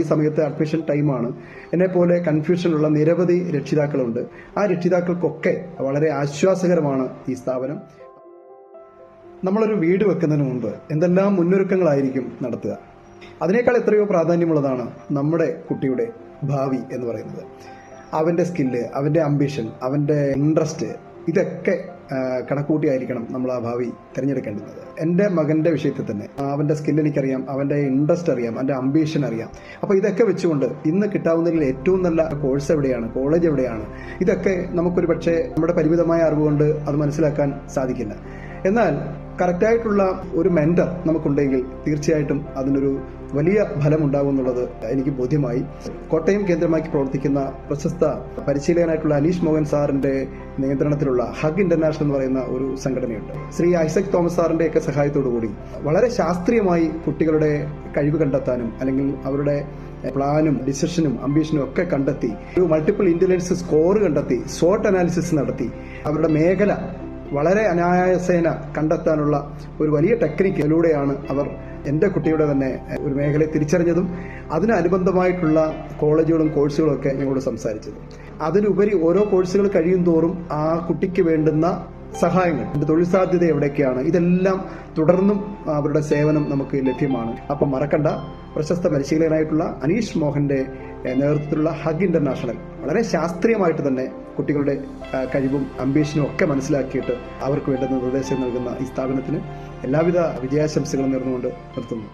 ഈ സമയത്ത് അഡ്മിഷൻ ടൈമാണ്. എന്നെപ്പോലെ കൺഫ്യൂഷനുള്ള നിരവധി രക്ഷിതാക്കളുണ്ട്. ആ രക്ഷിതാക്കൾക്കൊക്കെ വളരെ ആശ്വാസകരമാണ് ഈ സ്ഥാപനം. നമ്മളൊരു വീട് വെക്കുന്നതിന് മുമ്പ് എന്തെല്ലാം മുന്നൊരുക്കങ്ങളായിരിക്കും നടത്തുക. അതിനേക്കാൾ എത്രയോ പ്രാധാന്യമുള്ളതാണ് നമ്മുടെ കുട്ടിയുടെ ഭാവി എന്ന് പറയുന്നത്. അവൻ്റെ സ്കില്ല്, അവൻ്റെ അംബിഷൻ, അവൻ്റെ ഇൻട്രസ്റ്റ്, ഇതൊക്കെ കണക്കൂട്ടിയായിരിക്കണം നമ്മൾ ആ ഭാവി തിരഞ്ഞെടുക്കേണ്ടത്. എൻ്റെ മകൻ്റെ വിഷയത്തിൽ തന്നെ അവൻ്റെ സ്കില്ല് എനിക്കറിയാം, അവൻ്റെ ഇൻട്രസ്റ്റ് അറിയാം, അവൻ്റെ അംബിഷൻ അറിയാം. അപ്പോൾ ഇതൊക്കെ വെച്ചുകൊണ്ട് ഇന്ന് കിട്ടാവുന്നതിൽ ഏറ്റവും നല്ല കോഴ്സ് എവിടെയാണ്, കോളേജ് എവിടെയാണ്, ഇതൊക്കെ നമുക്കൊരു പക്ഷേ നമ്മുടെ പരിമിതമായ അറിവുകൊണ്ട് അത് മനസ്സിലാക്കാൻ സാധിക്കില്ല. എന്നാൽ കറക്റ്റായിട്ടുള്ള ഒരു മെന്റർ നമുക്കുണ്ടെങ്കിൽ തീർച്ചയായിട്ടും അതിനൊരു വലിയ ഫലമുണ്ടാകും എന്നുള്ളത് എനിക്ക് ബോധ്യമായി. കോട്ടയം കേന്ദ്രമാക്കി പ്രവർത്തിക്കുന്ന പ്രശസ്ത പരിശീലകനായിട്ടുള്ള അനീഷ് മോഹൻ സാറിന്റെ നിയന്ത്രണത്തിലുള്ള ഹഗ് ഇന്റർനാഷണൽ എന്ന് പറയുന്ന ഒരു സംഘടനയുണ്ട്. ശ്രീ ഐസക് തോമസ് സാറിന്റെയൊക്കെ സഹായത്തോടുകൂടി വളരെ ശാസ്ത്രീയമായി കുട്ടികളുടെ കഴിവ് കണ്ടെത്താനും അല്ലെങ്കിൽ അവരുടെ പ്ലാനും ഡിസിഷനും അംബിഷനും ഒക്കെ കണ്ടെത്തി ഒരു മൾട്ടിപ്പിൾ ഇന്റലിജൻസ് സ്കോർ കണ്ടെത്തി SWOT അനാലിസിസ് നടത്തി അവരുടെ മേഖല വളരെ അനായാസേന കണ്ടെത്താനുള്ള ഒരു വലിയ ടെക്നിക്കിലൂടെയാണ് അവർ എൻ്റെ കുട്ടിയുടെ തന്നെ ഒരു മേഖലയെ തിരിച്ചറിഞ്ഞതും അതിനനുബന്ധമായിട്ടുള്ള കോളേജുകളും കോഴ്സുകളും ഒക്കെ ഞങ്ങളോട് സംസാരിച്ചത്. അതിലുപരി ഓരോ കോഴ്സുകൾ കഴിയും തോറും ആ കുട്ടിക്ക് വേണ്ടുന്ന സഹായങ്ങൾ, തൊഴിൽ സാധ്യത എവിടെയൊക്കെയാണ്, ഇതെല്ലാം തുടർന്നും അവരുടെ സേവനം നമുക്ക് ലഭ്യമാണ്. അപ്പം മറക്കണ്ട, പ്രശസ്ത പരിശീലകനായിട്ടുള്ള അനീഷ് മോഹന്റെ നേതൃത്വത്തിലുള്ള ഹഗ് ഇന്റർനാഷണൽ വളരെ ശാസ്ത്രീയമായിട്ട് തന്നെ കുട്ടികളുടെ കഴിവും അംബിഷനും ഒക്കെ മനസ്സിലാക്കിയിട്ട് അവർക്ക് വേണ്ടുന്ന നിർദ്ദേശം നൽകുന്ന ഈ സ്ഥാപനത്തിന് എല്ലാവിധ വിജയാശംസകളും നേർന്നുകൊണ്ട് നിർത്തുന്നു.